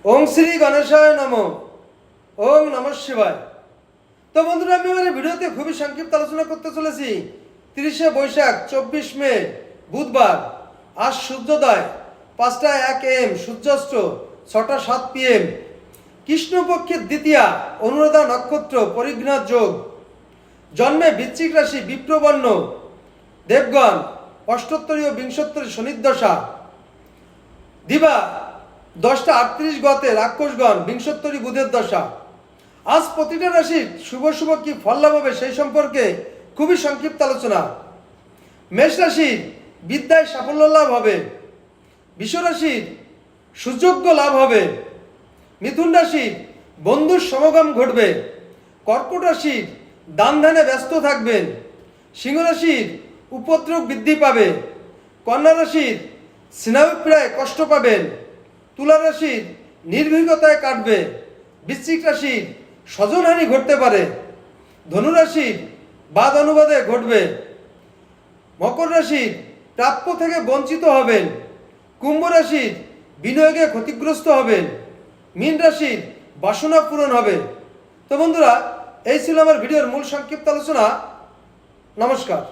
ওং শ্রী গণেশায় নমঃ। ওং নমঃ শিবায়। তো বন্ধুরা, আমি এবারে ভিডিওতে খুবই সংক্ষিপ্ত আলোচনা করতে চলেছি 30শে বৈশাখ 24 মে বুধবার। আজ সূর্যোদয় 5:01 AM, সূর্যাস্ত 6:07 PM, কৃষ্ণপক্ষের দ্বিতীয়া, অনুরাধা নক্ষত্র, পরিঘ্নাত যোগ, জন্মে বৃশ্চিক রাশি, বিপ্রবর্ণ, দেবগণ, অষ্টোত্তরী ও বিংশোত্তরী শনির্দশা, দিবা 10:38 গতে রাক্ষসগণ, বিংশোত্তরী বুধের দশা। আজ প্রতিটা রাশির শুভ শুভ কি ফল লাভ হবে সেই সম্পর্কে খুবই সংক্ষিপ্ত আলোচনা। মেষ রাশির বিদ্যায় সাফল্য লাভ হবে। বৃষ রাশির সুযোগ্য লাভ হবে। মিথুন রাশির বন্ধুর সমাগম ঘটবে। কর্কট রাশির দান ধ্যানে ব্যস্ত থাকবেন। সিংহ রাশির উপদ্রব বৃদ্ধি পাবে। কন্যা রাশির স্নেহপ্রায় কষ্ট পাবেন। তুলা রাশির নির্ভীকতায় কাটবে। বৃশ্চিক রাশির স্বজনহানি ঘটতে পারে। ধনু রাশির বাদ অনুবাদে ঘটবে। মকর রাশির প্রাপ্য থেকে বঞ্চিত হবেন। কুম্ভ রাশির বিনিয়োগে ক্ষতিগ্রস্ত হবেন। মীন রাশির বাসনা পূরণ হবে। তো বন্ধুরা, এই ছিল আমার ভিডিওর মূল সংক্ষিপ্ত আলোচনা। নমস্কার।